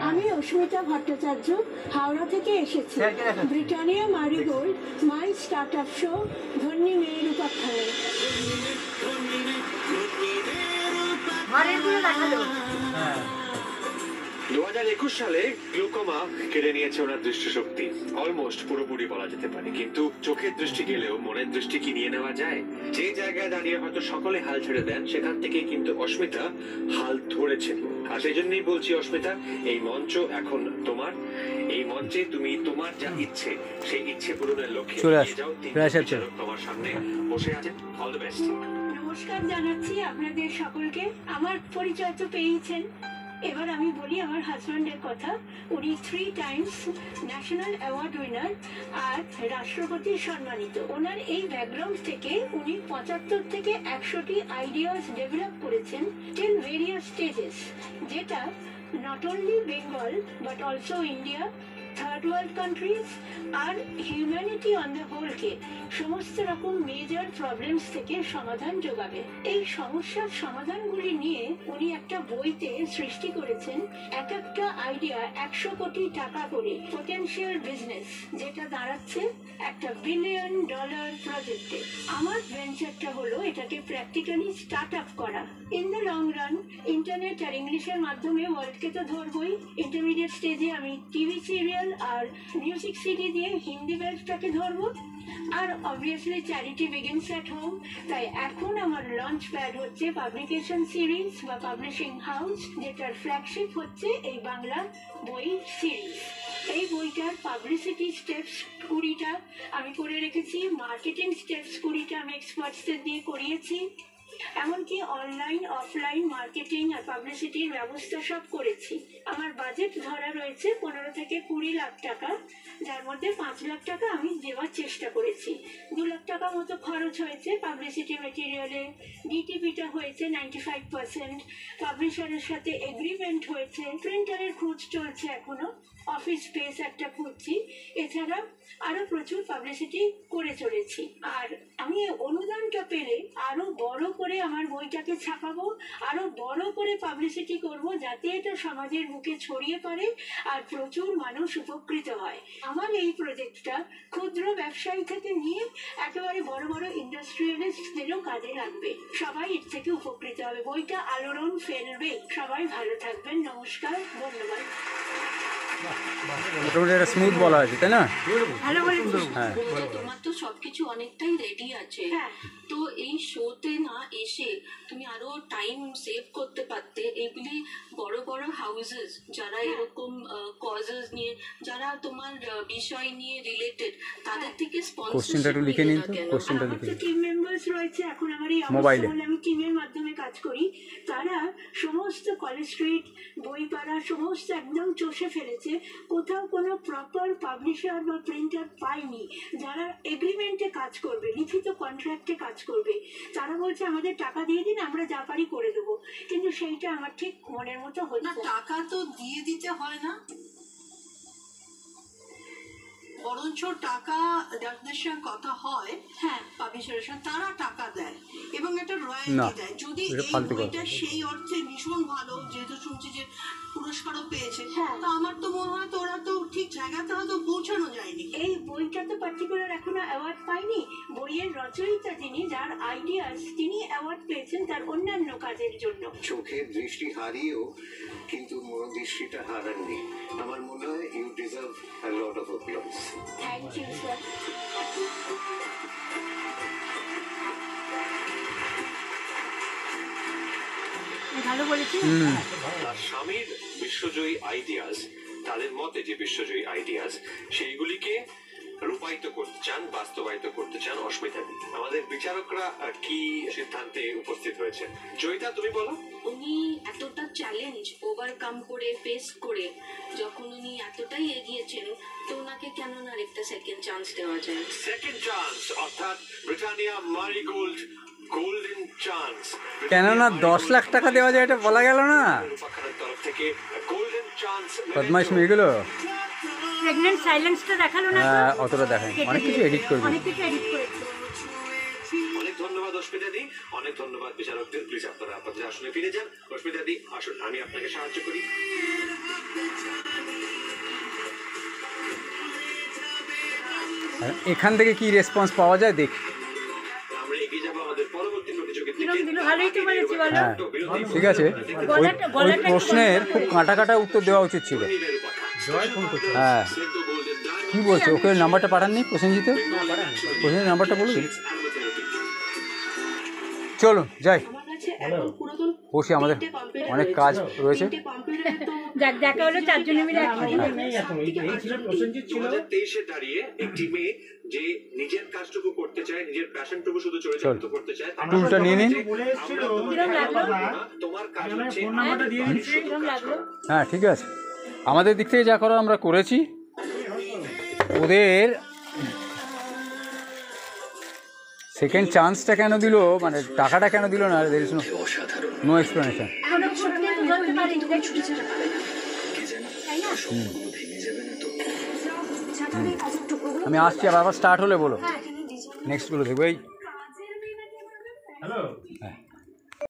আমি অস্মিতা ভট্টাচার্য হাওড়া থেকে এসেছি। ব্রিটানিয়া মারিগোল্ড মাই স্টার্টআপ শো ধন্যী মেয়ের উপাখ্যানে। ঘরের গুলো দেখালো। 2021 সালে গ্লুকোমা কেড়ে নিয়েছে ওনার দৃষ্টিশক্তি, অলমোস্ট পুরোপুরি বলা যেতে পারে। কিন্তু চোখের দৃষ্টি গেলেও মনের দৃষ্টি কি নিয়ে নেওয়া যায়? যে জায়গায় দাঁড়িয়ে হয়তো সকলে হাল ছেড়ে দেন, সেখান থেকে কিন্তু অস্মিতা হাল ধরেছেন। আর সেই জন্যই বলছি অস্মিতা, এই মঞ্চ এখন তোমার। এই মঞ্চে তুমি তোমার যা ইচ্ছে সেই ইচ্ছে পূরণের লক্ষ্যে যাও। তোমার সামনে বসে আছেন। All the best. নমস্কার জানাচ্ছি আপনাদের সকলকে। আমার পরিচয় তো পেয়েছেন, এবার আমি বলি আমার হাজব্যান্ডের কথা। উনি 3 টাইমস ন্যাশনাল অ্যাওয়ার্ড উইনার আর রাষ্ট্রপতি সম্মানিত। ওনার এই ব্যাকগ্রাউন্ড থেকে উনি 75 থেকে 100টি আইডিয়াস ডেভেলপ করেছেন টিল ভেরিয়াস স্টেজেস, যেটা not only Bengal but also India, third world countries আর হিউম্যানিটি অন দ্য হোলকে সমস্ত রকম মেজর প্রবলেমস থেকে সমাধান যোগাবে। এই সমস্যার সমাধানগুলি নিয়ে উনি একটা বইতে সৃষ্টি করেছেন এক একটা আইডিয়া 100 কোটি টাকা করে পটেনশিয়াল বিজনেস, যেটা দাঁড়াচ্ছে একটা $1 বিলিয়ন প্রজেক্টে। আমার ভেঞ্চারটা হলো এটাকে প্র্যাকটিক্যালি স্টার্ট আপ করা। In the long run internet আর ইংলিশের মাধ্যমে ওয়ার্ল্ডকে তো ধরবই। ইন্টারমিডিয়েট স্টেজে আমি টিভি সিরিয়াল আর মিউজিক সিডি দিয়ে হিন্দি ওয়েবটাকে ধরবো। আর obviously charity begins at home, তাই এখন আমার লঞ্চ প্যাড হচ্ছে পাবলিকেশন সিরিজ বা পাবলিশিং হাউস, যেটার ফ্ল্যাগশিপ হচ্ছে এই বাংলা বই সিরিজ। এই বইটার পাবলিসিটি স্টেপস 20টা আমি করে রেখেছি, মার্কেটিং স্টেপস 20টা আমি এক্সপার্টসদের দিয়ে করিয়েছি, এমনকি অনলাইন অফলাইন মার্কেটিং আর পাবলিসিটির ব্যবস্থা সব করেছি। আমার বাজেট ধরা রয়েছে 15 থেকে 20 লাখ টাকা, যার মধ্যে 5 লাখ টাকা আমি দেওয়ার চেষ্টা করেছি। 2 লাখ টাকা মতো খরচ হয়েছে পাবলিসিটি মেটেরিয়ালে, ডিটিপিটা হয়েছে 95%, পাবলিশারের সাথে এগ্রিমেন্ট হয়েছে, প্রিন্টারের খোঁজ চলছে এখনো, অফিস স্পেস একটা খুঁজছি, এছাড়া আরো প্রচুর পাবলিসিটি করে চলেছি। আর আমি অনুদানটা পেলে আরো বড় করে আমার বইটাকে ছাপাবো, আরো বড় করে পাবলিসিটি করব, যাতে এটা সমাজের বুকে ছড়িয়ে পড়ে আর প্রচুর মানুষ উপকৃত হয়। আমার এই প্রজেক্টটা ক্ষুদ্র ব্যবসায়ী থেকে নিয়ে একেবারে বড় বড় ইন্ডাস্ট্রিয়ালিস্টদেরও কাজে লাগবে, সবাই এর থেকে উপকৃত হবে। বইটা আলোড়ন ফেলবে। সবাই ভালো থাকবেন, নমস্কার, ধন্যবাদ। স্মুথ বলা হয়েছে, তাই না? ভালো বলেছো। হ্যাঁ, তোমার তো সবকিছু অনেকটাই রেডি আছে, তো এই শোতে না এসে তুমি আরো টাইম সেভ করতে পারতে। এগুলি বড় বড় হাউসেস যারা এরকম কজেস নিয়ে, যারা তোমার বিষয় নিয়ে রিলেটেড, তাদের থেকে কোশ্চেনটা লিখে নিন তো। কোশ্চেনটা লিখে নিন। টিম মেম্বার্স রয়েছে এখন আমার এই মোবাইলে, আমি টিমের মাধ্যমে কাজ করি। তারা সমস্ত কলেজ স্ট্রিট বইপাড়া সমস্ত একদম চষে ফেলেছে। কোথাও কোনো প্রপার পাবলিশার বা প্রিন্টার পাইনি যারা এগ্রিমেন্টে কাজ করবে, লিখিত কন্ট্রাক্টে কাজ করবে। তারা বলছে আমাদের টাকা দিয়ে দিন, আমরা যা পারি করে দেবো, কিন্তু সেইটা আমার ঠিক মনের মতো হচ্ছে না। টাকা তো দিয়ে দিতে হয় না, বরঞ্চ টাকা যাদের সঙ্গে কথা হয়, হ্যাঁ পাবলিশারের সঙ্গে, তারা টাকা দেয় এবং একটা রয়্যালটি দেয়। যদি এই বইটা সেই অর্থে ভীষণ ভালো, যেহেতু শুনছি যে পুরস্কারও পেয়েছে, তো আমার তো মনে হয় তো ওরা তো ঠিক জায়গাতে হয়তো পৌঁছানো যায়নি। এই বইটা তো পার্টিকুলার এখনো অ্যাওয়ার্ড পাইনি। বইয়ের রচয়িতা যিনি, যার আইডিয়াস, তিনি অ্যাওয়ার্ড পেয়েছেন তার অন্যান্য কাজের জন্য। চোখের দৃষ্টি হারিয়েও কিন্তু মনোদৃষ্টিটা হারাননি। আমার মনে হয় you deserve a lot of applause. Thank you sir. ভালো বলেছি। স্বামীর বিশ্বজয়ী আইডিয়াস, তাদের মতে যে বিশ্বজয়ী আইডিয়াস, সেইগুলিকে রূপায়িত করতে চান, বাস্তবায়িত করতে চান অস্মিতা। আমাদের বিচারকরা কি সিদ্ধান্তে উপস্থিত হয়েছে? জয়িতা, তুমি বলো। উনি এতটা চ্যালেঞ্জ ওভারকাম করে, ফেস করে যখন উনি এতটাই এগিয়েছেন, তো ওনাকে কেন না একটা সেকেন্ড চান্স দেওয়া যায়? সেকেন্ড চান্স অর্থাৎ ব্রিটানিয়া মারিগোল্ড গোল্ডেন চান্স। কেননা 10 লাখ টাকা দেওয়া যায়, এটা বলা গেল না? তরফ থেকে গোল্ডেন চান্স। বদমাইশ মেয়েগুলো। প্রেগন্যান্ট সাইলেন্সটা দেখালো না? অতটা দেখায়, অনেক কিছু এডিট করবে। অনেক কিছু এডিট করেছে। অনেক ধন্যবাদ অস্মিতা দি, অনেক ধন্যবাদ বিচারকদের। প্লিজ আপনারা আপনাদের আসনে ফিরে যান। অস্মিতা দি আসুন, আমি আপনাকে সাহায্য করি। আর এখান থেকে কি রেসপন্স পাওয়া যায় দেখি। আমরা এগিয়ে যাবো আমাদের পরবর্তী প্রতিযোগিতা কিরম দিল? ভালোই তো বলেছি বলো। হ্যাঁ ঠিক আছে, ওই ওই প্রশ্নের খুব কাঁটা কাটা উত্তর দেওয়া উচিত ছিল। হ্যাঁ কী বলছো, ওকে নাম্বারটা পাঠাননি প্রসেনজিতে? প্রসেনজিৎ নাম্বারটা বলুন। চলুন যাই, আমার কাছে এখন পুরাতন বসি, আমাদের অনেক কাজ রয়েছে। কম্পিউটারে তো যাক দেখা হলো চারজনে মিলে একসাথে। 2023-এ দাঁড়িয়ে একটি মেয়ে যে নিজের কাজটুকু করতে চায়, নিজের প্যাশনটুকু শুধু চরিতার্থ করতে চায়, টুলটা নিয়ে নিন। কিরম লাগলো? তোমার কাজ হচ্ছে কিরম লাগলো? হ্যাঁ ঠিক আছে, আমাদের দিক থেকে যা করার আমরা করেছি। ওদের সেকেন্ড চান্সটা কেন দিল, মানে টাকাটা কেন দিল না, দের ইজ নো এক্সপ্লেনেশন। এখনো সত্যি বুঝতে পারিনি, দেখ। আমি আসছি, আবার স্টার্ট হলে বলো, নেক্সটগুলো দেখবো। এই হ্যাঁ